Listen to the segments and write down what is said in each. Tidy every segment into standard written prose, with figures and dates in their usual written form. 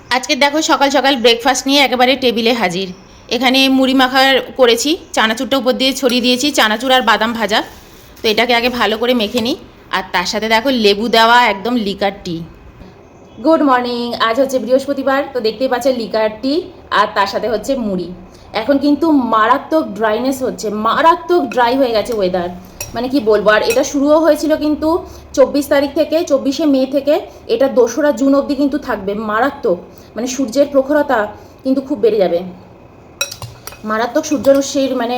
আজকে দেখো সকাল সকাল ব্রেকফাস্ট নিয়ে একেবারে টেবিলে হাজির। এখানে মুড়ি মাখার করেছি, চানাচুরটা উপর দিয়ে ছড়িয়ে দিয়েছি, চানাচুর আর বাদাম ভাজা। তো এটাকে আগে ভালো করে মেখে নিই। আর তার সাথে দেখো লেবু দেওয়া একদম লিকার টি। গুড মর্নিং, আজ হচ্ছে বৃহস্পতিবার, তো দেখতেই পাচ্ছেন লিকার টি আর তার সাথে হচ্ছে মুড়ি। এখন কিন্তু মারাত্মক ড্রাইনেস হচ্ছে, মারাত্মক ড্রাই হয়ে গেছে ওয়েদার, মানে কি বলবো। আর এটা শুরুও হয়েছিল কিন্তু 24 তারিখ থেকে, 24শে মে থেকে এটা 2রা জুন অবধি কিন্তু থাকবে মারাত্মক। মানে সূর্যের প্রখরতা কিন্তু খুব বেড়ে যাবে, মারাত্মক সূর্যরশ্মির মানে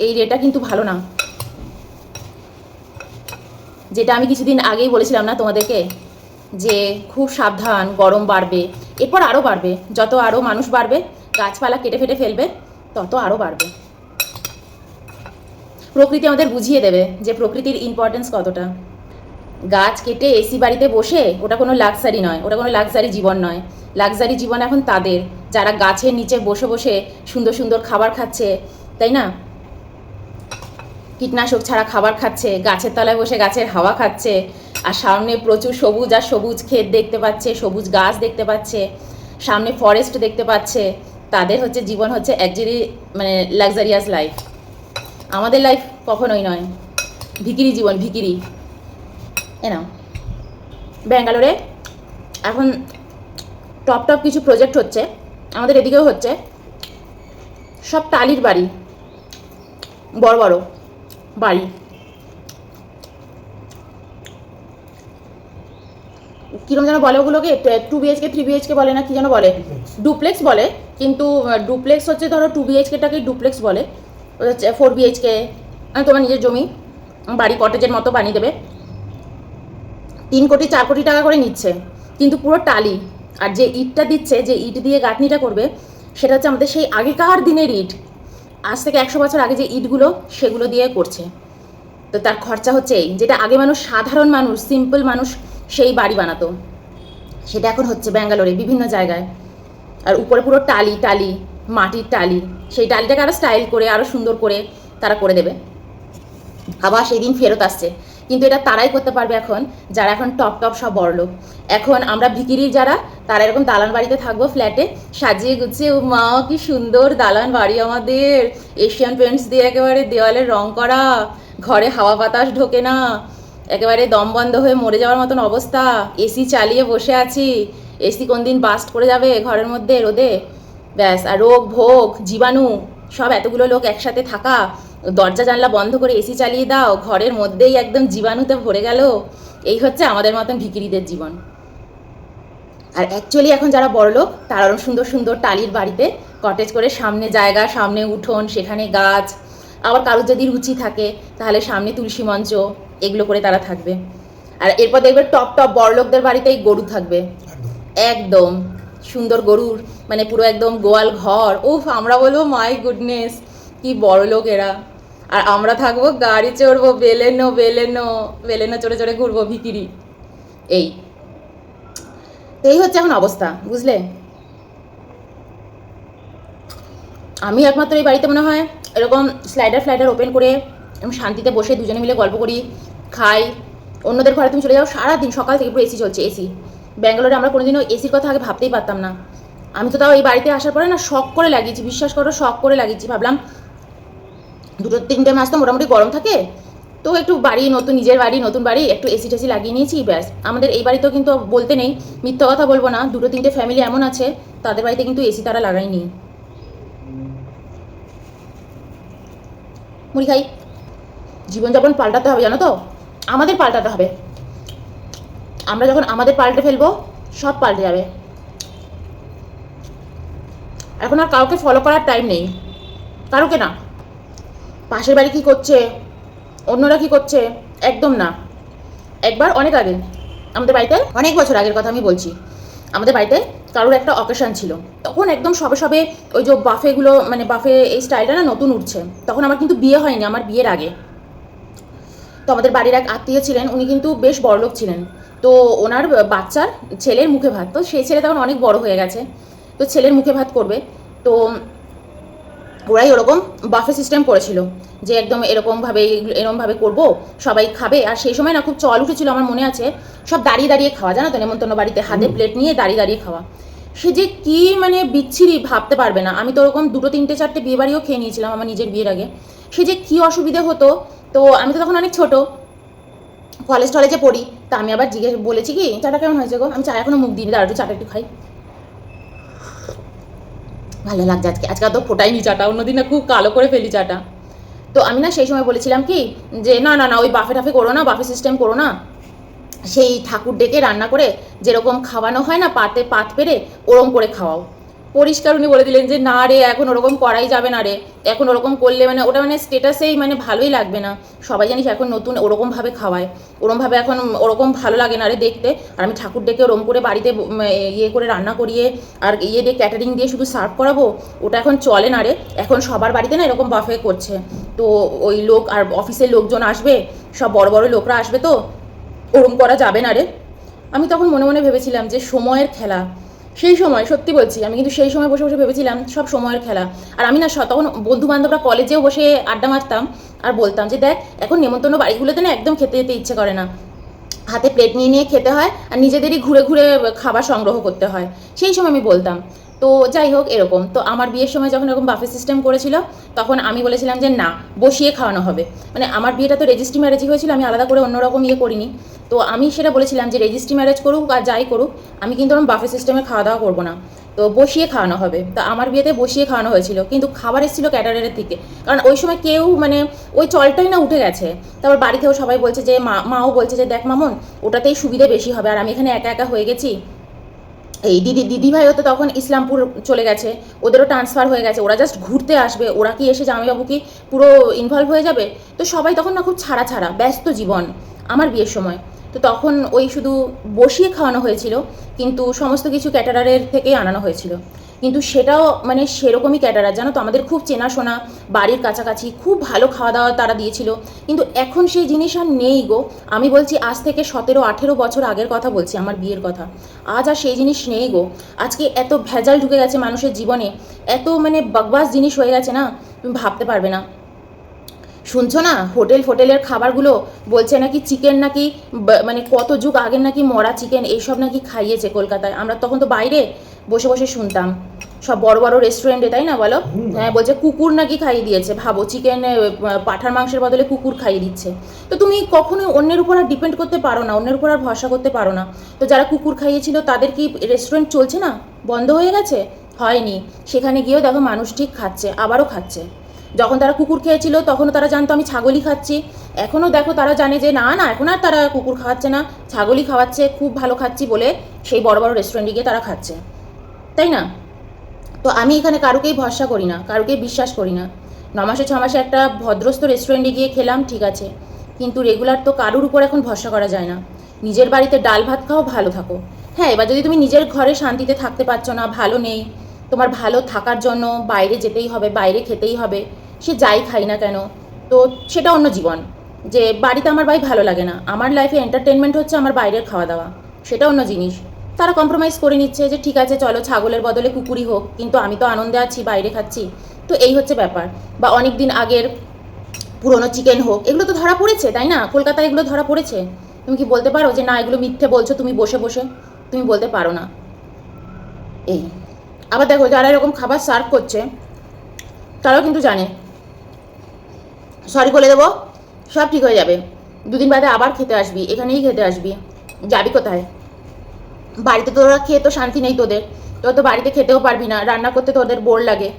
এই রেটা কিন্তু ভালো না, যেটা আমি কিছুদিন আগেই বলেছিলাম না তোমাদেরকে, যে খুব সাবধান, গরম বাড়বে, এরপর আরও বাড়বে, যত আরও মানুষ বাড়বে, গাছপালা কেটে ফেটে ফেলবে, তত আরও বাড়বে। প্রকৃতি আমাদের বুঝিয়ে দেবে যে প্রকৃতির ইম্পর্টেন্স কতটা। গাছ কেটে এসি বাড়িতে বসে ওটা কোনো লাক্সারি নয়, ওটা কোনো লাক্সারি জীবন নয়। লাক্সারি জীবন এখন তাদের যারা গাছের নিচে বসে বসে সুন্দর সুন্দর খাবার খাচ্ছে, তাই না? কীটনাশক ছাড়া খাবার খাচ্ছে, গাছের তলায় বসে গাছের হাওয়া খাচ্ছে, আর সামনে প্রচুর সবুজ আর সবুজ ক্ষেত দেখতে পাচ্ছে, সবুজ গাছ দেখতে পাচ্ছে, সামনে ফরেস্ট দেখতে পাচ্ছে। তাদের হচ্ছে জীবন হচ্ছে অ্যাকচুয়ালি মানে লাক্সারিয়াস লাইফ। আমাদের লাইফ কখনোই নয়, ভিকিরি জীবন, ভিকিরি। নাও ব্যাঙ্গালোরে এখন টপ টপ কিছু প্রজেক্ট হচ্ছে, আমাদের এদিকেও হচ্ছে। সব টালির বাড়ি, বড় বড় বাড়ি, কীরকম যেন বলে ওগুলোকে, 2 BHK 3 BHK বলে না কি যেন বলে, ডুপ্লেক্স বলে। কিন্তু ডুপ্লেক্স হচ্ছে ধরো 2 BHK-টাকে ডুপ্লেক্স বলে, ওটা হচ্ছে 4 BHK। তোমার নিজের জমি বাড়ি কটেজের মতো বানিয়ে দেবে, 3 কোটি 4 কোটি টাকা করে নিচ্ছে, কিন্তু পুরো টালি। আর যে ইটটা দিচ্ছে, যে ইট দিয়ে গাঁথনিটা করবে, সেটা হচ্ছে আমাদের সেই আগেকার দিনের ইট, আজ থেকে 100 বছর আগে যে ইটগুলো, সেগুলো দিয়ে করছে। তো তার খরচা হচ্ছে এই, যেটা আগে মানুষ, সাধারণ মানুষ, সিম্পল মানুষ সেই বাড়ি বানাতো, সেটা এখন হচ্ছে ব্যাঙ্গালোরে বিভিন্ন জায়গায়। আর উপরে পুরো টালি টালি, মাটির টালি, সেই টালিটাকে আরও স্টাইল করে, আরও সুন্দর করে তারা করে দেবে। আবার সেই দিন ফেরত আসছে, কিন্তু এটা তারাই করতে পারবে এখন, যারা এখন টপ টপ সব বড়লোক। এখন আমরা ভিকিরি যারা, তারা এরকম দালান বাড়িতে থাকবো, ফ্ল্যাটে সাজিয়ে গুছিয়ে। ও মা, কি সুন্দর দালান বাড়ি আমাদের, এশিয়ান পেন্টস দিয়ে একেবারে দেওয়ালে রং করা, ঘরে হাওয়া বাতাস ঢোকে না, একেবারে দম বন্ধ হয়ে মরে যাওয়ার মতন অবস্থা। এসি চালিয়ে বসে আছি, এসি কোন দিন বাস্ট করে যাবে ঘরের মধ্যে রোদে, ব্যাস। আর রোগ ভোগ জীবাণু সব, এতগুলো লোক একসাথে থাকা, দরজা জানলা বন্ধ করে এসি চালিয়ে দাও, ঘরের মধ্যেই একদম জীবাণুতে ভরে গেল। এই হচ্ছে আমাদের মতন ভিকিরিদের জীবন। আর অ্যাকচুয়ালি এখন যারা বড়লোক, তারা আরও সুন্দর সুন্দর টালির বাড়িতে কটেজ করে, সামনে জায়গা, সামনে উঠোন, সেখানে গাছ, আবার কারোর যদি রুচি থাকে তাহলে সামনে তুলসী মঞ্চ, এগুলো করে তারা থাকবে। আর এরপর দেখবে টপ টপ বড়লোকদের বাড়িতেই গরু থাকবে, একদম সুন্দর গরুর মানে পুরো একদম গোয়াল ঘর। উফ, আমরা বলবো মাই গুডনেস, কি বড় লোক এরা। আর আমরা থাকবো গাড়ি চড়বো, বেলেনো বেলেনো বেলেনো চড়ে চড়ে ঘুরবো, ভিকিরি। এই এই হচ্ছে এখন অবস্থা, বুঝলে। আমি একমাত্র এই বাড়িতে মনে হয় এরকম স্লাইডার ফ্লাইডার ওপেন করে শান্তিতে বসে দুজনে মিলে গল্প করি, খাই। অন্যদের ঘরে তুমি চলে যাও, সারাদিন সকাল থেকে পুরো এসি চলছে, এসি। ব্যাঙ্গালোরে আমরা কোনোদিনও এসির কথা আগে ভাবতেই পারতাম না। আমি তো তাও এই বাড়িতে আসার পরে না শখ করে লাগিয়েছি, বিশ্বাস করো, শখ করে লাগিয়েছি। ভাবলাম 2-3 মাস তো মোটামুটি গরম থাকে, তো একটু বাড়ি নতুন, নিজের বাড়ি, নতুন বাড়ি, একটু এসি টেসি লাগিয়ে নিয়েছি, ব্যাস। আমাদের এই বাড়িতেও কিন্তু বলতে নেই, মিথ্যা কথা বলবো না, 2-3টে ফ্যামিলি এমন আছে তাদের বাড়িতে কিন্তু এসি তারা লাগায়নি। মুড়ি খাই। জীবনযাপন পাল্টাতে হবে, জানো তো, আমাদের পাল্টাতে হবে। আমরা যখন আমাদের পাল্টে ফেলবো, সব পাল্টে যাবে। এখন আর কাউকে ফলো করার টাইম নেই, কারোকে না। পাশের বাড়ি কী করছে, অন্যরা কী করছে, একদম না। একবার অনেক আগে আমাদের বাড়িতে, অনেক বছর আগের কথা আমি বলছি, আমাদের বাড়িতে কারোর একটা অকেশন ছিল, তখন একদম সবে সবে ওই যে বাফেগুলো, মানে বাফে এই স্টাইলটা না নতুন উঠছে। তখন আমার কিন্তু বিয়ে হয়নি, আমার বিয়ের আগে। তো আমাদের বাড়ির এক আত্মীয় ছিলেন, উনি কিন্তু বেশ বড়লোক ছিলেন। তো ওনার বাচ্চার ছেলের মুখে ভাত, তো সেই ছেলে তখন অনেক বড় হয়ে গেছে, তো ছেলের মুখে ভাত করবে। তো ওরাই ওরকম বাফে সিস্টেম করেছিল, যে একদম এরকমভাবে করবো, সবাই খাবে। আর সেই সময় না খুব চল উঠেছিল, আমার মনে আছে, সব দাঁড়িয়ে দাঁড়িয়ে খাওয়া, জানো তো, নেমন্তন্ন বাড়িতে হাতে প্লেট নিয়ে দাঁড়িয়ে দাঁড়িয়ে খাওয়া। সে যে কি মানে বিচ্ছিরি ভাবতে পারবে না। আমি তো ওরকম 2, 3, 4টে বিয়ে বাড়িও খেয়ে নিয়েছিলাম আমার নিজের বিয়ের আগে। সে যে কি অসুবিধে হতো। তো আমি তো তখন অনেক ছোট, কলেজ টলেজে পড়ি। তা আমি আবার বলেছি কি, চাটা কেমন হয়েছে গো, আমি চা এখনো মুখ দিইনি, দাঁড়া একটু চাটা একটু খাই, ভালো লাগছে আজকে। আজকে তো ফোটাইনি চাটা, অন্যদিন না খুব কালো করে ফেলি চাটা। তো আমি না সেই সময় বলেছিলাম কি, যে না না না ওই বাফে টাফে করো না, বাফে সিস্টেম করো না, সেই ঠাকুর ডেকে রান্না করে যেরকম খাওয়ানো হয় না পাতে পাত পেরে, ওরকম করে খাওয়াও। পরিষ্কার উনি বলে দিলেন যে না রে, এখন ওরকম করাই যাবে না রে, এখন ওরকম করলে মানে ওটা মানে স্টেটাসেই মানে ভালোই লাগবে না। সবাই জানিস এখন নতুন ওরকমভাবে খাওয়ায়, ওরমভাবে এখন ওরকম ভালো লাগে না রে দেখতে। আর আমি ঠাকুর ডেকে ওরম করে বাড়িতে ইয়ে করে রান্না করিয়ে আর ইয়ে দিয়ে ক্যাটারিং দিয়ে শুধু সার্ভ করাবো, ওটা এখন চলে না রে। এখন সবার বাড়িতে না এরকম বাফে করছে। তো ওই লোক আর অফিসের লোকজন আসবে, সব বড় বড় লোকরা আসবে, তো ওরম করা যাবে না রে। আমি তখন মনে মনে ভেবেছিলাম যে সময়ের খেলা। সেই সময় সত্যি বলছি, আমি কিন্তু সেই সময় বসে বসে ভেবেছিলাম সব সময়ের খেলা। আর আমি না তখন বন্ধু বান্ধবরা কলেজেও বসে আড্ডা মারতাম আর বলতাম যে দেখ এখন নেমন্তন্ন বাড়িগুলোতে না একদম খেতে যেতে ইচ্ছে করে না, হাতে প্লেট নিয়ে নিয়ে খেতে হয় আর নিজেদেরই ঘুরে ঘুরে খাবার সংগ্রহ করতে হয়। সেই সময় আমি বলতাম। তো যাই হোক, এরকম তো আমার বিয়ের সময় যখন এরকম বাফে সিস্টেম করেছিল, তখন আমি বলেছিলাম যে না, বসিয়ে খাওয়ানো হবে। মানে আমার বিয়েটা তো রেজিস্ট্রি ম্যারেজই হয়েছিল, আমি আলাদা করে অন্যরকম ইয়ে করিনি। তো আমি সেটা বলেছিলাম যে রেজিস্ট্রি ম্যারেজ করুক আর যাই করুক, আমি কিন্তু ওরকম বাফে সিস্টেমে খাওয়া দাওয়া করবো না, তো বসিয়ে খাওয়ানো হবে। তো আমার বিয়েতে বসিয়ে খাওয়ানো হয়েছিল, কিন্তু খাবার এসেছিলো ক্যাটারারের থেকে। কারণ ওই সময় কেউ মানে ওই চলটাই না উঠে গেছে। তারপর বাড়িতেও সবাই বলছে যে মাও বলছে যে দেখ মামন, ওটাতেই সুবিধে বেশি হবে। আর আমি এখানে একা একা হয়ে গেছি। এই দিদিভাইও তো তখন ইসলামপুর চলে গেছে, ওদেরও ট্রান্সফার হয়ে গেছে, ওরা জাস্ট ঘুরতে আসবে, ওরা কি এসে জামাইবাবু কি পুরো ইনভলভ হয়ে যাবে? তো সবাই তখন না খুব ছাড়া ছাড়া ব্যস্ত জীবন আমার বিয়ের সময়। তো তখন ওই শুধু বসিয়ে খাওয়ানো হয়েছিল, কিন্তু সমস্ত কিছু ক্যাটারারের থেকেই আনানো হয়েছিল। কিন্তু সেটাও মানে সেরকমই ক্যাটারার, জানো তো, আমাদের খুব চেনাশোনা, বাড়ির কাছাকাছি, খুব ভালো খাওয়া দাওয়া তারা দিয়েছিল। কিন্তু এখন সেই জিনিস আর নেই গো। আমি বলছি আজ থেকে 17-18 বছর আগের কথা বলছি, আমার বিয়ের কথা। আজ আর সেই জিনিস নেই গো। আজকে এত ভেজাল ঢুকে গেছে মানুষের জীবনে, এত মানে বকবাস জিনিস হয়ে গেছে না, তুমি ভাবতে পারবে না। শুনছো না, হোটেলের খাবারগুলো বলছে নাকি চিকেন নাকি মানে কত যুগ আগের নাকি মরা চিকেন এইসব নাকি খাইয়েছে কলকাতায়। আমরা তখন তো বাইরে বসে বসে শুনতাম, সব বড় বড় রেস্টুরেন্টে, তাই না বলো? হ্যাঁ, বলছে কুকুর নাকি খাইয়ে দিয়েছে। ভাবো, চিকেন পাঁঠার মাংসের বদলে কুকুর খাইয়ে দিচ্ছে। তো তুমি কখনোই অন্যের উপর আর ডিপেন্ড করতে পারো না, অন্যের উপর আর ভরসা করতে পারো না। তো যারা কুকুর খাইয়েছিল তাদের কি রেস্টুরেন্ট চলছে না, বন্ধ হয়ে গেছে? হয়নি। সেখানে গিয়েও দেখো মানুষ ঠিক খাচ্ছে, আবারও খাচ্ছে। যখন তারা কুকুর খেয়েছিল তখনও তারা জানতো আমি ছাগলই খাচ্ছি। এখনও দেখো তারা জানে যে না না, এখন আর তারা কুকুর খাওয়াচ্ছে না, ছাগলই খাওয়াচ্ছে, খুব ভালো খাচ্ছি বলে সেই বড় বড় রেস্টুরেন্টে গিয়ে তারা খাচ্ছে, তাই না? তো আমি এখানে কারুকেই ভরসা করি না, কারুকেই বিশ্বাস করি না। 9 মাসে 6 মাসে একটা ভদ্রস্থ রেস্টুরেন্টে গিয়ে খেলাম, ঠিক আছে, কিন্তু রেগুলার তো কারুর উপর এখন ভরসা করা যায় না। নিজের বাড়িতে ডাল ভাত খাও, ভালো থাকো। হ্যাঁ, এবার যদি তুমি নিজের ঘরে শান্তিতে থাকতে পারছো না, ভালো নেই, তোমার ভালো থাকার জন্য বাইরে যেতেই হবে, বাইরে খেতেই হবে, সে যাই খাই না কেন, তো সেটা অন্য জীবন। যে বাড়িতে আমার ভাই ভালো লাগে না, আমার লাইফে এন্টারটেনমেন্ট হচ্ছে আমার বাইরের খাওয়া দাওয়া, সেটা অন্য জিনিস। তারা কম্প্রোমাইজ করে নিচ্ছে যে ঠিক আছে চলো ছাগলের বদলে কুকুরই হোক, কিন্তু আমি তো আনন্দে আছি, বাইরে খাচ্ছি। তো এই হচ্ছে ব্যাপার। বা অনেক দিন আগের পুরনো চিকেন হোক, এগুলো তো ধরা পড়েছে, তাই না? কলকাতায় এগুলো ধরা পড়েছে। তুমি কি বলতে পারো যে না এগুলো মিথ্যে বলছো তুমি বসে বসে? তুমি বলতে পারো না। এই আবার দেখো, যারা এরকম খাবার সার্ভ করছে তারাও কিন্তু জানে সরি বলে দেবো, সব ঠিক হয়ে যাবে, 2 দিন বাদে আবার খেতে আসবি, এখানেই খেতে আসবি, যাবি কোথায়? বাড়িতে তোরা খেয়ে তো শান্তি নেই তোদের, তোরা তো বাড়িতে খেতেও পারবি না, রান্না করতে তোদের বোর লাগে,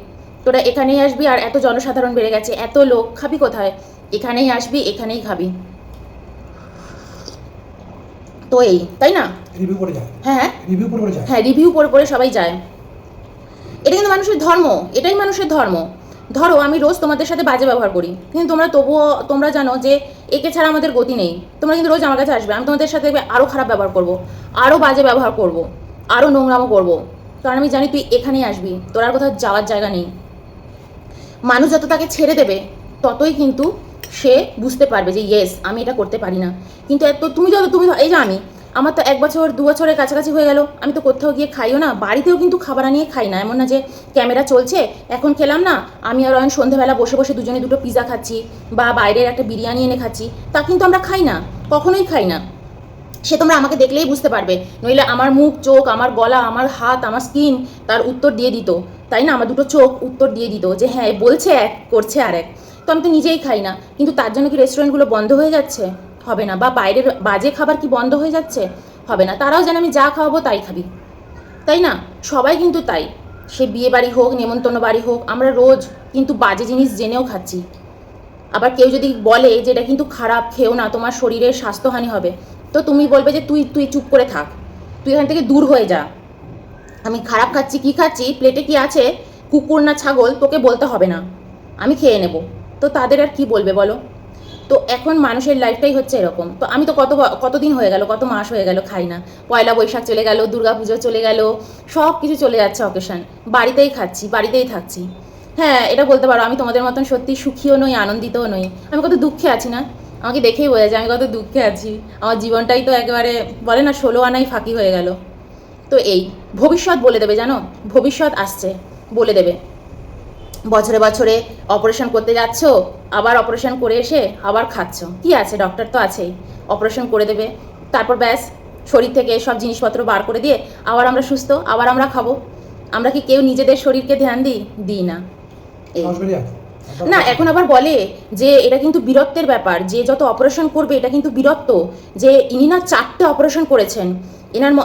তোরা এখানেই আসবি। আর এত জনসাধারণ বেড়ে গেছে, এত লোক, খাবি কোথায়? এখানেই আসবি, এখানেই খাবি। তো এই, তাই না? রিভিউ করে যায়। হ্যাঁ হ্যাঁ, রিভিউ করে যায়। হ্যাঁ, রিভিউ পড়ে পড়ে সবাই যায়। এটা কিন্তু মানুষের ধর্ম, এটাই মানুষের ধর্ম। ধরো আমি রোজ তোমাদের সাথে বাজে ব্যবহার করি, কিন্তু তোমরা জানো যে একে ছাড়া আমাদের গতি নেই। তোমরা কিন্তু রোজ আমার কাছে আসবে, আমি তোমাদের সাথে আরও খারাপ ব্যবহার করব, আরও বাজে ব্যবহার করব, আরও নোংরামো করব, কারণ আমি জানি তুই এখানেই আসবি, তোর আর কোথাও যাওয়ার জায়গা নেই। মানুষ যত তাকে ছেড়ে দেবে ততই কিন্তু সে বুঝতে পারবে যে ইয়েস আমি এটা করতে পারি না। কিন্তু এত তুমি এই যে আমার তো 1 বছর 2 বছরের কাছাকাছি হয়ে গেল, আমি তো কোথাও গিয়ে খাইও না, বাড়িতেও কিন্তু খাবার আনিয়ে খাই না। এমন না যে ক্যামেরা চলছে এখন খেলাম না, আমি আর অয়ন সন্ধ্যেবেলা বসে বসে দুজনে 2টো পিজা খাচ্ছি বা বাইরের একটা বিরিয়ানি এনে খাচ্ছি, তা কিন্তু আমরা খাই না, কখনোই খাই না। সে তোমরা আমাকে দেখলেই বুঝতে পারবে, নইলে আমার মুখ, চোখ, আমার গলা, আমার হাত, আমার স্কিন তার উত্তর দিয়ে দিত, তাই না? আমার দুটো চোখ উত্তর দিয়ে দিত যে হ্যাঁ বলছে এক, করছে আর এক। তো আমি তো নিজেই খাই না, কিন্তু তার জন্য কি রেস্টুরেন্টগুলো বন্ধ হয়ে যাচ্ছে? হবে না। বা বাইরের বাজে খাবার কি বন্ধ হয়ে যাচ্ছে? হবে না। তারাও যেন আমি যা খাওয়াবো তাই খাবি, তাই না? সবাই কিন্তু তাই, সে বিয়ে বাড়ি হোক, নেমন্তন্ন বাড়ি হোক, আমরা রোজ কিন্তু বাজে জিনিস জেনেও খাচ্ছি। আবার কেউ যদি বলে যে এটা কিন্তু খারাপ, খেও না, তোমার শরীরের স্বাস্থ্যহানি হবে, তো তুমি বলবে যে তুই তুই চুপ করে থাক, তুই এখান থেকে দূর হয়ে যা। আমি খারাপ খাচ্ছি, কি খাচ্ছি, প্লেটে কি আছে, কুকুর না ছাগল, তোকে বলতে হবে না, আমি খেয়ে নেব। তো তাদের আর কি বলবে বলো? তো এখন মানুষের লাইফটাই হচ্ছে এরকম। তো আমি তো কতদিন হয়ে গেল, কত মাস হয়ে গেল খাই না। পয়লা বৈশাখ চলে গেল, দুর্গাপুজো চলে গেল, সব কিছু চলে যাচ্ছে অকেশন, বাড়িতেই খাচ্ছি, বাড়িতেই থাকছি। হ্যাঁ, এটা বলতে পারো আমি তোমাদের মতন সত্যি সুখীও নই, আনন্দিতও নই, আমি কত দুঃখে আছি না? আমাকে দেখেই বোঝা যায় আমি কত দুঃখে আছি। আমার জীবনটাই তো একেবারে বলে না 16 আনাই ফাঁকি হয়ে গেল। তো এই ভবিষ্যৎ বলে দেবে, জানো, ভবিষ্যৎ আসছে, বলে দেবে। বছরে বছরে অপারেশন করতে যাচ্ছ, আবার অপারেশন করে এসে আবার খাচ্ছ, কি আছে, ডক্টর তো আছেই, অপারেশন করে দেবে, তারপর ব্যাস শরীর থেকে সব জিনিসপত্র বার করে দিয়ে আবার আমরা সুস্থ, আবার আমরা খাবো। আমরা কি কেউ নিজেদের শরীরকে ধ্যান দিই না? এই না, এখন আবার বলে যে এটা কিন্তু বীরত্বের ব্যাপার, যে যত অপারেশন করবে এটা কিন্তু বীরত্ব, যে ইনি না 4টে অপারেশন করেছেন,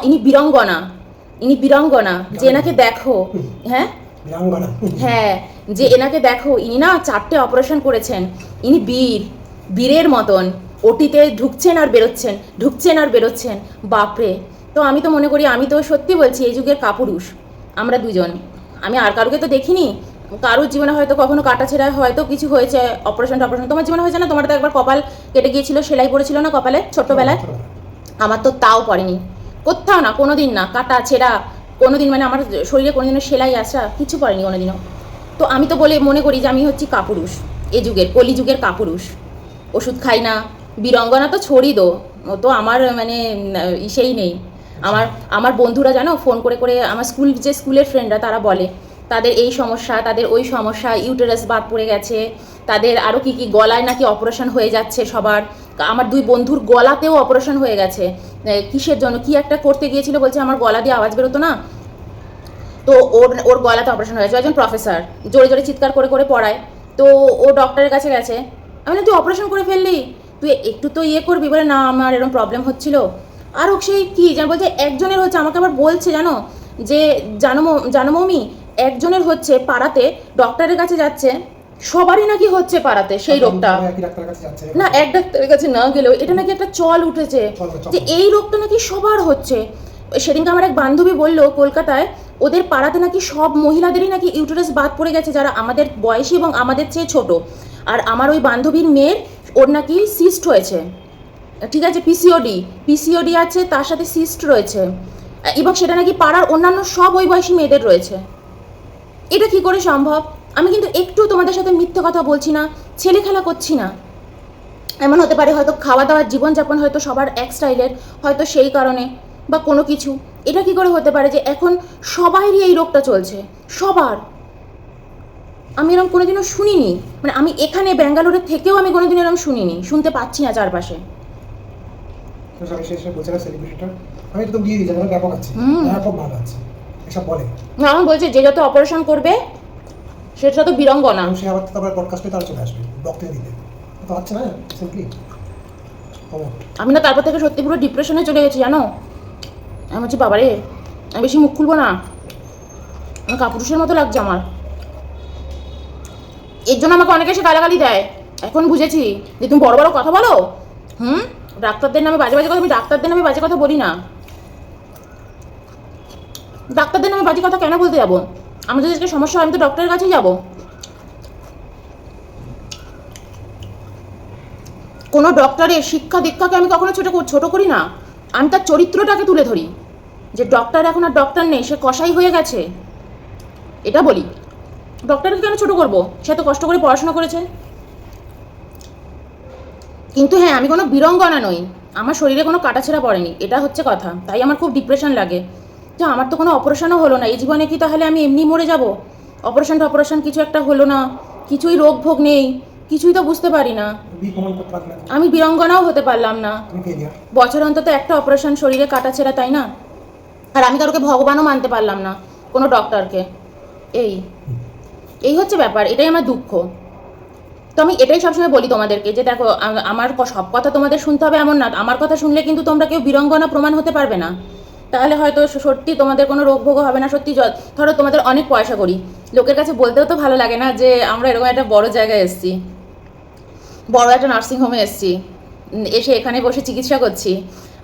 ইনি বীরঙ্গনা, ইনি বীরঙ্গনা, যে এনাকে দেখো। হ্যাঁ হ্যাঁ, যে এনাকে দেখো, ইনি না 4টে অপারেশন করেছেন, ইনি বীরের মতন ওটিতে ঢুকছেন আর বেরোচ্ছেন, ঢুকছেন আর বেরোচ্ছেন, বাপরে। তো আমি তো মনে করি, আমি তো সত্যি বলছি, এই যুগের কাপুরুষ আমরা দুজন। আমি আর কারোকে তো দেখিনি, কারোর জীবনে হয়তো কখনো কাটাছেঁড়া হয়তো কিছু হয়েছে, অপারেশন টপারেশন তোমার জীবনে হয়েছে না? তোমার তো একবার কপাল কেটে গিয়েছিল, সেলাই পড়েছিল না কপালে ছোট্টবেলায়? আমার তো তাও পড়েনি, কোথাও না, কোনোদিন না, কাটা ছেঁড়া কোনোদিন, মানে আমার শরীরে কোনোদিনও সেলাই আসা কিছু পড়েনি কোনোদিনও। তো আমি তো মনে করি যে আমি হচ্ছি কাপুরুষ, এ যুগের কলিযুগের কাপুরুষ। ওষুধ খাই না, বীরঙ্গনা তো ছড়ি দো, ও তো আমার মানে ইসেই নেই। আমার আমার বন্ধুরা জানো ফোন করে করে, আমার স্কুলের ফ্রেন্ডরা তারা বলে তাদের এই সমস্যা, তাদের ওই সমস্যা, ইউটেরাস বাদ পড়ে গেছে, তাদের আরও কি গলায় নাকি অপারেশন হয়ে যাচ্ছে সবার। আমার 2 বন্ধুর গলাতেও অপারেশন হয়ে গেছে, কিসের জন্য, কি একটা করতে গিয়েছিল, বলছে আমার গলা দিয়ে আওয়াজ বেরোতো না, তো ওর গলাতে অপারেশন হয়েছে। একজন প্রফেসর জোরে জোরে চিৎকার করে করে পড়ায়, তো ও ডক্টরের কাছে গেছে। আমি না, তুই অপারেশন করে ফেললি, তুই একটু তো ইয়ে করবি, বলে না আমার এরকম প্রবলেম হচ্ছিল। আর সেই কি জানো বলছে, একজনের হচ্ছে, আমাকে আবার বলছে জানো যে জানো মৌমি, একজনের হচ্ছে পাড়াতে, ডক্টরের কাছে যাচ্ছে, সবারই নাকি হচ্ছে পাড়াতে সেই রোগটা। না, এক ডাক্তারের কাছে না গেলেও এটা নাকি একটা চল উঠেছে যে এই রোগটা নাকি সবার হচ্ছে। সেদিনকে আমার এক বান্ধবী বললো কলকাতায় ওদের পাড়াতে নাকি সব মহিলাদেরই নাকি ইউটেরাস বাদ পড়ে গেছে, যারা আমাদের বয়সী এবং আমাদের চেয়ে ছোট। আর আমার ওই বান্ধবীর মেয়ের, ওর নাকি সিস্ট হয়েছে, ঠিক আছে, পিসিওডি আছে, তার সাথে সিস্ট রয়েছে, এবং সেটা নাকি পাড়ার অন্যান্য সব ওই বয়সী মেয়েদের রয়েছে। এটা কি করে সম্ভব? আমি কিন্তু একটু তোমাদের সাথে মিথ্যে কথা বলছি না, ছেলে খেলা করছি না। এমন হতে পারে হয়তো খাওয়া দাওয়ার জীবনযাপন হয়তো সবার এক স্টাইলের, হয়তো সেই কারণে বা কোনো কিছু। এটা কি করে হতে পারে যে এখন সবারই এই রোগটা চলছে, সবার? আমি এরকম কোনোদিনও শুনিনি, মানে আমি এখানে ব্যাঙ্গালোরের থেকেও আমি কোনোদিন এরকম শুনিনি, শুনতে পাচ্ছি না চারপাশে। আমার বলছে যে যত অপারেশন করবে সেটা তো বীরঙ্গনা, আমি না তারপর থেকে সত্যি পুরো ডিপ্রেশনে চলে গেছি জানো। আমি বলছি বাবারে, আমি বেশি মুখ খুলবো না, আমার কাপুরুষের মতো লাগছে আমার। এর জন্য আমাকে অনেকে এসে গালাগালি দেয়, এখন বুঝেছি যে তুমি বড় বড় কথা বলো। ডাক্তারদের নামে বাজে বাজে কথা, আমি ডাক্তারদের নামে বাজে কথা বলি না। ডাক্তারদের নামে বাজে কথা কেন বলতে যাবো? আমার যদি আজকে সমস্যা হয় আমি তো ডক্টরের কাছেই যাবো। কোনো ডক্টরের শিক্ষা দীক্ষাকে আমি কখনো ছোট করি না, আমি তার চরিত্রটাকে তুলে ধরি, যে ডক্টর এখন আর ডক্টর নেই, সে কসাই হয়ে গেছে, এটা বলি। ডক্টরকে কেন ছোট করবো? সে তো কষ্ট করে পড়াশোনা করেছে। কিন্তু হ্যাঁ, আমি কোনো বীরঙ্গনা নই, আমার শরীরে কোনো কাটাছেঁড়া পড়েনি, এটা হচ্ছে কথা। তাই আমার খুব ডিপ্রেশন লাগে যে আমার তো কোনো অপারেশনও হলো না এই জীবনে, কি তাহলে আমি এমনি মরে যাব? অপারেশন কিছু একটা হলো না, কিছুই রোগ ভোগ নেই, কিছুই তো বুঝতে পারি না। বি কমান করতে পারবে না। আমি বীরাঙ্গনাও হতে পারলাম না। তুমি ফেলিয়ার। বছর অন্তত একটা অপারেশন, শরীরে কাটা ছেঁড়া, তাই না? আর আমি কারোকে ভগবানও মানতে পারলাম না, কোনো ডক্টরকে। এই এই হচ্ছে ব্যাপার, এটাই আমার দুঃখ। তো আমি এটাই সবসময় বলি তোমাদেরকে যে দেখো, আমার সব কথা তোমাদের শুনতে হবে এমন না। আমার কথা শুনলে কিন্তু তোমরা কেউ বীরাঙ্গনা প্রমাণ হতে পারবে না। তাহলে হয়তো সত্যি তোমাদের কোনো রোগ ভোগও হবে না। সত্যি ধরো তোমাদের অনেক পয়সা করি, লোকের কাছে বলতেও তো ভালো লাগে না যে আমরা এরকম একটা বড় জায়গায় এসেছি, বড় একটা নার্সিংহোমে এসেছি, এসে এখানে বসে চিকিৎসা করছি।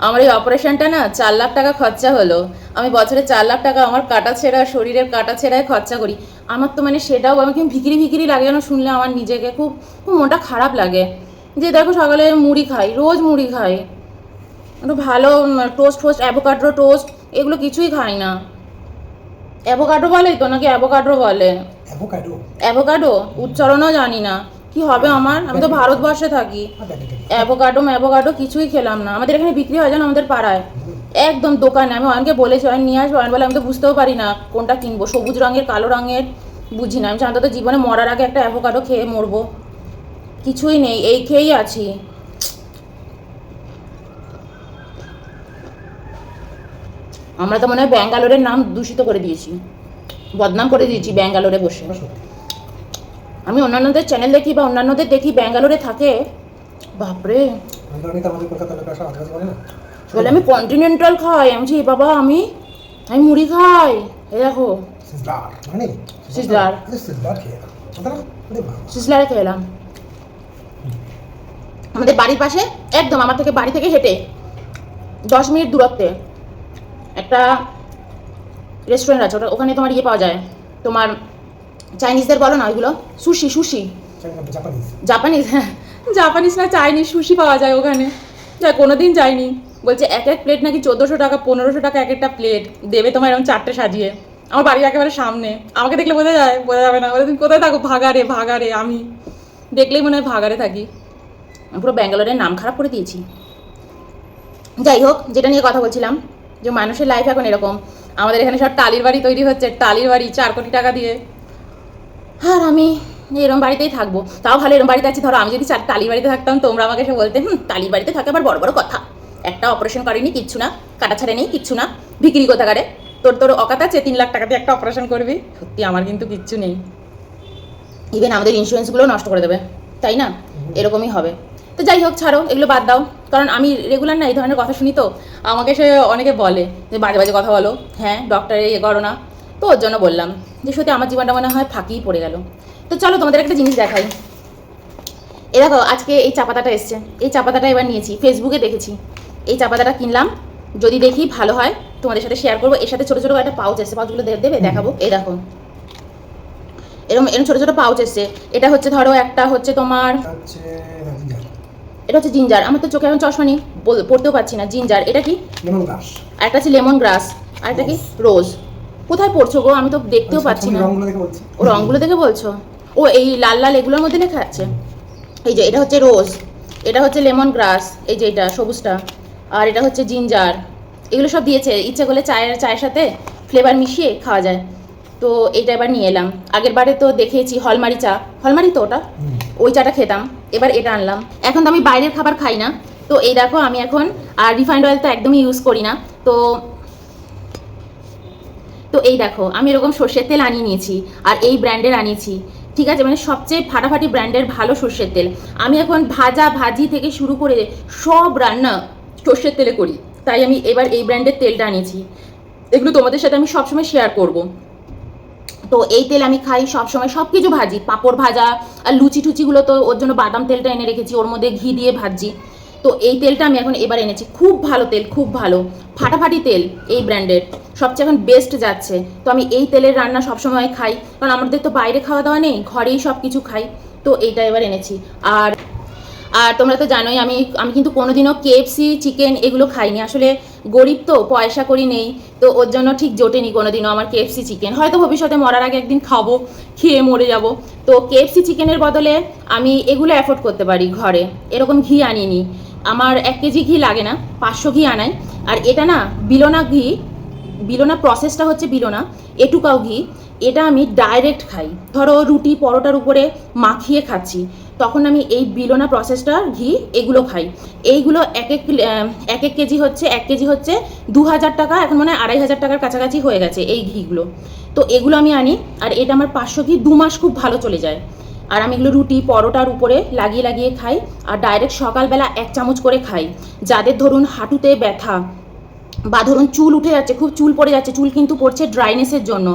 আমার এই অপারেশনটা না 4 লাখ টাকা খরচা হলো। আমি বছরে 4 লাখ টাকা আমার কাটা ছেঁড়া, শরীরের কাটা ছেঁড়ায় খরচা করি। আমার তো মানে সেটাও আমাকে ভিকিরি ভিকিরি লাগে যেন, শুনলে আমার নিজেকে খুব খুব মনটা খারাপ লাগে। যে দেখো সকালে মুড়ি খাই, রোজ মুড়ি খাই, একটু ভালো টোস্ট ফোস্ট, অ্যাভোকাড্রো টোস্ট, এগুলো কিছুই খাই না। অ্যাভোকাডো বলেই তো নাকি অ্যাভোকাড্রো বলে? অ্যাভোকাডো উচ্চারণও জানি না। কি হবে আমার, আমি তো ভারতবর্ষে থাকি। অ্যাভোকাডো কিছুই খেলাম না। আমাদের এখানে বিক্রি হয় জানো, আমাদের পাড়ায় একদম দোকানে। আমি অনেকে বলেছি অনেক নিয়ে আসবো, বলে আমি তো বুঝতেও পারি না কোনটা কিনবো, সবুজ রঙের কালো রঙের বুঝি না। আমি অন্তত জীবনে মরার আগে একটা অ্যাভোকাডো খেয়ে মরবো। কিছুই নেই, এই খেয়েই আছি। আমরা তো মনে হয় ব্যাঙ্গালোরের নাম দূষিত করে দিয়েছি, বদনাম করে দিয়েছি ব্যাঙ্গালোরে বসে। আমি অন্যান্যদের চ্যানেল দেখি বা অন্যান্যদের দেখি ব্যাঙ্গালোরে থাকে, বাপরে বলে আমি কন্টিনেন্টাল খাই। আমি বলছি বাবা আমি মুড়ি খাই। এই দেখো সিজলার খেলাম আমাদের বাড়ির পাশে, একদম আমার থেকে বাড়ি থেকে হেঁটে 10 মিনিট দূরত্বে একটা রেস্টুরেন্ট আছে। ওখানে তোমার ইয়ে পাওয়া যায়, তোমার চাইনিজদের বলো না ওইগুলো, সুশি জাপানিজ, হ্যাঁ জাপানিজ না চাইনিজ সুশি পাওয়া যায় ওখানে। যা কোনোদিন যাইনি। বলছে এক প্লেট নাকি 1400 টাকা 1500 টাকা এক একটা প্লেট দেবে তোমার, এরকম 4টে সাজিয়ে। আমার বাড়ির একেবারে সামনে, আমাকে দেখলে বোঝা যাবে না। বলে তুমি কোথায় থাকো? ভাগারে। আমি দেখলেই মনে হয় ভাগারে থাকি। পুরো ব্যাঙ্গালোরের নাম খারাপ করে দিয়েছি। যাই হোক, যেটা নিয়ে কথা বলছিলাম, যে মানুষের লাইফ এখন এরকম। আমাদের এখানে সব টালির বাড়ি তৈরি হচ্ছে, টালির বাড়ি 4 কোটি টাকা দিয়ে। আর আমি এরম বাড়িতেই থাকবো। তাও ভালো এরম বাড়িতে আছি। ধরো আমি যদি টালির বাড়িতে থাকতাম, তোমরা আমাকে এসে বলতে টালির বাড়িতে থাকে আবার বড় বড় কথা, একটা অপারেশন করেনি, কিচ্ছু না, কাটা ছাড়ে নেই, কিচ্ছু না, বিক্রি কোথাকারে, তোর অকাত আছে 3 লাখ টাকা দিয়ে একটা অপারেশন করবি। সত্যি আমার কিন্তু কিচ্ছু নেই। ইভেন আমাদের ইন্স্যুরেন্সগুলোও নষ্ট করে দেবে, তাই না? এরকমই হবে। তো যাই হোক, ছাড়ো, এগুলো বাদ দাও। কারণ আমি রেগুলার না এই ধরনের কথা শুনি, তো আমাকে সে অনেকে বলে যে বাজে বাজে কথা বলো, হ্যাঁ ডক্টরে ইয়ে করো না। তো ওর জন্য বললাম যে সত্যি আমার জীবনটা মনে হয় ফাঁকিই পড়ে গেল। তো চলো তোমাদের একটা জিনিস দেখাই। এ দেখো, আজকে এই চা পাতাটা এসছে। এই চা পাতাটা এবার নিয়েছি, ফেসবুকে দেখেছি। এই চা পাতাটা কিনলাম, যদি দেখি ভালো হয় তোমাদের সাথে শেয়ার করবো। এর সাথে ছোটো ছোটো একটা পাউচ এসছে, পাউচগুলো দেবে, দেখাবো। এই দেখো এরকম ছোটো ছোটো পাউচ এসছে। এটা হচ্ছে ধরো একটা হচ্ছে তোমার, এটা হচ্ছে জিঞ্জার। আমার তো চোখে এখন চশমা নেই, পড়তেও পারছি না। জিঞ্জার, এটা কি? লেমন গ্রাস। আর একটা হচ্ছে লেমন গ্রাস, আর একটা কি? রোজ। কোথায় পড়ছো গো? আমি তো দেখতেও পাচ্ছি না। ও রঙগুলো দেখে বলছো? ও এই লাল লাল এগুলোর মধ্যে লেখা আছে। এই যে এটা হচ্ছে রোজ, এটা হচ্ছে লেমন গ্রাস, এই যে এটা সবুজটা, আর এটা হচ্ছে জিঞ্জার। এগুলো সব দিয়েছে, ইচ্ছা করলে চায়ের সাথে ফ্লেভার মিশিয়ে খাওয়া যায়। তো এইটা এবার নিয়ে এলাম। আগের বারে তো দেখিয়েছি হলমারি চা, হলমারি তো ওটা, ওই চাটা খেতাম। এবার এটা আনলাম। এখন তো আমি বাইরের খাবার খাই না, তো এই দেখো আমি এখন আর রিফাইন্ড অয়েল তো একদমই ইউজ করি না। তো এই দেখো আমি এরকম সর্ষের তেল আনিয়ে নিয়েছি, আর এই ব্র্যান্ডের আনিয়েছি, ঠিক আছে? মানে সবচেয়ে ফাটাফাটি ব্র্যান্ডের ভালো সর্ষের তেল। আমি এখন ভাজি থেকে শুরু করে সব রান্না সর্ষের তেলে করি, তাই আমি এবার এই ব্র্যান্ডের তেলটা আনিয়েছি। এগুলো তোমাদের সাথে আমি সবসময় শেয়ার করব। তো এই তেল আমি খাই সবসময়, সব কিছু ভাজি, পাঁপড় ভাজা আর লুচি টুচিগুলো তো ওর জন্য বাদাম তেলটা এনে রেখেছি, ওর মধ্যে ঘি দিয়ে ভাজি। তো এই তেলটা আমি এখন এবার এনেছি, খুব ভালো তেল, খুব ভালো ফাটাফাটি তেল, এই ব্র্যান্ডের সবচেয়ে এখন বেস্ট যাচ্ছে। তো আমি এই তেলের রান্না সবসময় খাই, কারণ আমাদের তো বাইরে খাওয়া দাওয়া নেই, ঘরেই সব কিছু খাই। তো এইটা এবার এনেছি। আর তোমরা তো জানোই আমি কিন্তু কোনোদিনও KFC চিকেন এগুলো খাইনি। আসলে গরিব তো, পয়সা করি নেই, তো ওর জন্য ঠিক জোটেনি কোনোদিনও আমার KFC চিকেন। হয়তো ভবিষ্যতে মরার আগে একদিন খাবো, খেয়ে মরে যাব। তো KFC চিকেনের বদলে আমি এগুলো অ্যাফোর্ড করতে পারি ঘরে। এরকম ঘি আনিয়ে নিই, আমার 1 কেজি ঘি লাগে না, 500 ঘি আনাই। আর এটা না বিলোনা ঘি, বিলোনা প্রসেসটা হচ্ছে বিলোনা এটুকাও ঘি। এটা আমি ডাইরেক্ট খাই, ধরো রুটি পরোটার উপরে মাখিয়ে খাচ্ছি, তখন আমি এই বিলোনা প্রসেসটা ঘি এগুলো খাই। এইগুলো এক এক কেজি হচ্ছে 1 কেজি 2,000 টাকা, এখন মনে হয় 2,500 টাকার কাছাকাছি হয়ে গেছে এই ঘিগুলো। তো এগুলো আমি আনি, আর এটা আমার 500 ঘি 2 মাস খুব ভালো চলে যায়। আর আমি এগুলো রুটি পরোটার উপরে লাগিয়ে লাগিয়ে খাই, আর ডাইরেক্ট সকালবেলা 1 চামচ করে খাই। যাদের ধরুন হাঁটুতে ব্যথা বা ধরুন চুল উঠে যাচ্ছে, খুব চুল পড়ে যাচ্ছে, চুল কিন্তু পড়ছে ড্রাইনেসের জন্য,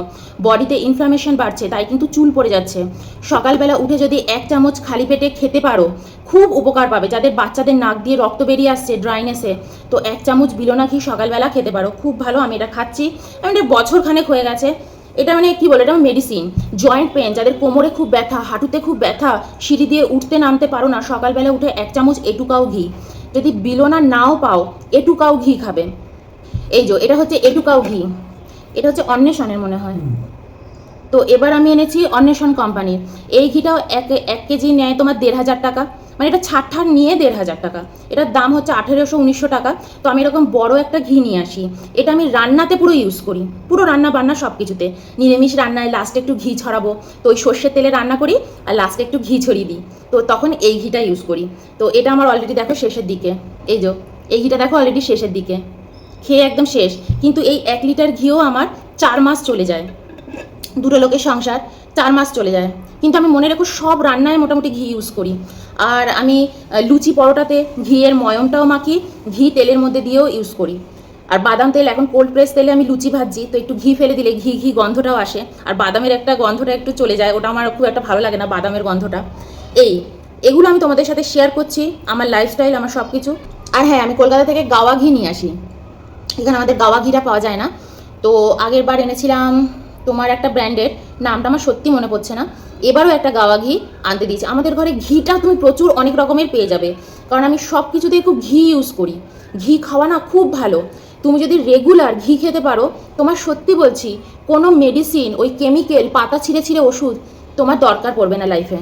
বডিতে ইনফ্লামেশন বাড়ছে, তাই কিন্তু চুল পড়ে যাচ্ছে, সকালবেলা উঠে যদি 1 চামচ খালি পেটে খেতে পারো খুব উপকার পাবে। যাদের বাচ্চাদের নাক দিয়ে রক্ত বেরিয়ে আসছে ড্রাইনেসে, তো 1 চামচ বিলোনা ঘি সকালবেলা খেতে পারো, খুব ভালো। আমি এটা খাচ্ছি, আমি এটা বছরখানেক হয়ে গেছে। এটা মানে কি বলে, এটা মেডিসিন। জয়েন্ট পেন, যাদের কোমরে খুব ব্যথা, হাঁটুতে খুব ব্যথা, সিঁড়ি দিয়ে উঠতে নামতে পারো না, সকালবেলা উঠে 1 চামচ এটুকাও ঘি, যদি বিলোনা নাও পাও এটুকাও ঘি খাবে। এই যে এটা হচ্ছে এটুকাও ঘি, এটা হচ্ছে অন্বেষণের মনে হয়। তো এবার আমি এনেছি অন্বেষণ কোম্পানির এই ঘিটাও 1 কেজি নেয় তোমার 1,500 টাকা, মানে এটা ছাড় নিয়ে 1,500 টাকা, এটার দাম হচ্ছে 1,800-1,900 টাকা। তো আমি এরকম বড় একটা ঘি নিয়ে আসি, এটা আমি রান্নাতে পুরো ইউজ করি, পুরো রান্না বান্না সব কিছুতে, নিরামিষ রান্নায় লাস্টে একটু ঘি ছড়াবো, তো ওই সর্ষের তেলে রান্না করি আর লাস্টে একটু ঘি ছড়িয়ে দিই, তো তখন এই ঘিটা ইউজ করি। তো এটা আমার অলরেডি দেখো শেষের দিকে, এই যে এই ঘিটা দেখো অলরেডি শেষের দিকে, খেয়ে একদম শেষ। কিন্তু এই 1 লিটার ঘিও আমার 4 মাস চলে যায়, দুটো লোকের সংসার 4 মাস চলে যায়। কিন্তু আমি মনে রাখো সব রান্নায় মোটামুটি ঘি ইউজ করি। আর আমি লুচি পরোটাতে ঘিয়ের ময়মটাও মাখি, ঘি তেলের মধ্যে দিয়েও ইউজ করি। আর বাদাম তেল, এখন কোল্ড প্রেস তেলে আমি লুচি ভাজছি, তো একটু ঘি ফেলে দিলে ঘি ঘি গন্ধটাও আসে, আর বাদামের একটা গন্ধটা একটু চলে যায়, ওটা আমার খুব একটা ভালো লাগে না বাদামের গন্ধটা। এগুলো আমি তোমাদের সাথে শেয়ার করছি, আমার লাইফস্টাইল, আমার সব কিছু। আর হ্যাঁ, আমি কলকাতা থেকে গাওয়া ঘি নিয়ে আসি, এখানে আমাদের গাওয়া ঘিটা পাওয়া যায় না। তো আগের বার এনেছিলাম তোমার একটা ব্র্যান্ডের, নামটা আমার সত্যি মনে পড়ছে না, এবারও একটা গাওয়া ঘি আনতে দিয়েছি। আমাদের ঘরে ঘিটা তুমি প্রচুর অনেক রকমের পেয়ে যাবে, কারণ আমি সব কিছুতেই খুব ঘি ইউজ করি। ঘি খাওয়া না খুব ভালো, তুমি যদি রেগুলার ঘি খেতে পারো, তোমার সত্যি বলছি কোনো মেডিসিন, ওই কেমিক্যাল, পাতা ছিঁড়ে ছিঁড়ে ওষুধ তোমার দরকার পড়বে না লাইফে,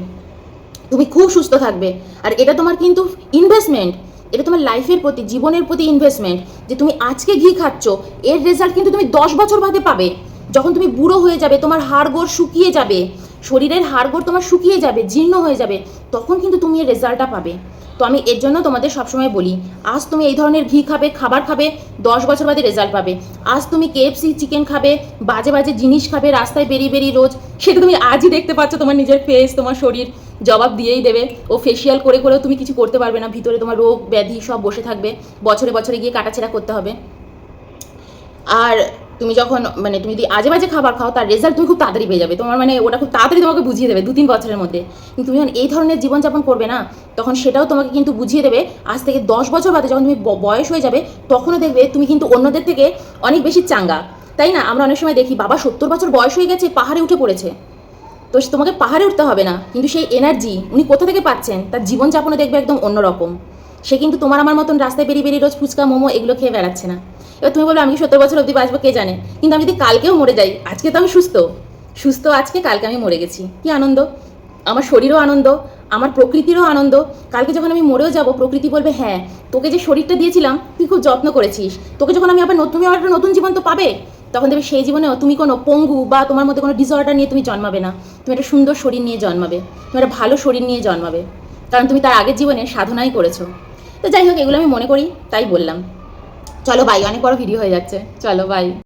তুমি খুব সুস্থ থাকবে। আর এটা তোমার কিন্তু ইনভেস্টমেন্ট, এটা তোমার লাইফের প্রতি, জীবনের প্রতি ইনভেস্টমেন্ট, যে তুমি আজকে ঘি খাচ্ছ, এর রেজাল্ট কিন্তু তুমি 10 বছর বাদে পাবে। যখন তুমি বুড়ো হয়ে যাবে, তোমার হাড়গোড় শুকিয়ে যাবে, শরীরের হাড়গোড় তোমার শুকিয়ে যাবে, জীর্ণ হয়ে যাবে, তখন কিন্তু তুমি এর রেজাল্টটা পাবে। তো আমি এর জন্য তোমাদের সবসময় বলি, আজ তুমি এই ধরনের ঘি খাবে, খাবার খাবে, 10 বছর বাদে রেজাল্ট পাবে। আজ তুমি KFC চিকেন খাবে, বাজে বাজে জিনিস খাবে রাস্তায় বেরিয়ে বেরিয়ে রোজ, সেটা তুমি আজই দেখতে পাচ্ছ, তোমার নিজের ফেস, তোমার শরীর জবাব দিয়েই দেবে। ও ফেসিয়াল করে করেও তুমি কিছু করতে পারবে না, ভিতরে তোমার রোগ ব্যাধি সব বসে থাকবে, বছরে বছরে গিয়ে কাটাছেড়া করতে হবে। আর তুমি যখন মানে তুমি যদি আজে বাজে খাবার খাও, তার রেজাল্ট তুমি খুব তাড়াতাড়ি পেয়ে যাবে, তোমার মানে ওটা খুব তাড়াতাড়ি তোমাকে বুঝিয়ে দেবে 2-3 বছরের মধ্যে। কিন্তু তুমি যখন এই ধরনের জীবনযাপন করবে না, তখন সেটাও তোমাকে কিন্তু বুঝিয়ে দেবে আজ থেকে 10 বছর বাদে, যখন তুমি বয়স হয়ে যাবে, তখনও দেখবে তুমি কিন্তু অন্যদের থেকে অনেক বেশি চাঙ্গা, তাই না? আমরা অনেক সময় দেখি বাবা 70 বছর বয়স হয়ে গেছে, পাহাড়ে উঠে পড়েছে। তো তোমাকে পাহাড়ে উঠতে হবে না, কিন্তু সেই এনার্জি উনি কোথা থেকে পাচ্ছেন, তার জীবনযাপনে দেখবে একদম অন্যরকম। সে কিন্তু তোমার আমার মতন রাস্তায় বেরিয়ে বেরিয়ে রোজ ফুচকা মোমো এগুলো খেয়ে বেড়াচ্ছে না। এবার তুমি বলো আমি কি 70 বছর অবধি বাঁচবো, কে জানে। কিন্তু আমি যদি কালকেও মরে যাই, আজকে তো আমি সুস্থ সুস্থ আজকে, কালকে আমি মরে গেছি, কি আনন্দ, আমার শরীরও আনন্দ, আমার প্রকৃতিরও আনন্দ। কালকে যখন আমি মরেও যাব, প্রকৃতি বলবে হ্যাঁ, তোকে যে শরীরটা দিয়েছিলাম তুই খুব যত্ন করেছিস, তোকে যখন আমি আবার তুমি আবার একটা নতুন জীবন তো পাবে, তখন দেখবে সেই জীবনেও তুমি কোনো পঙ্গু বা তোমার মধ্যে কোনো ডিসঅর্ডার নিয়ে তুমি জন্মাবে না, তুমি একটা সুন্দর শরীর নিয়ে জন্মাবে, তুমি একটা ভালো শরীর নিয়ে জন্মাবে, কারণ তুমি তার আগের জীবনে সাধনাই করেছো। তো যাই হোক, এগুলো আমি মনে করি তাই বললাম। চলো বাই, অনেক বড় ভিডিও হয়ে যাচ্ছে, চলো বাই।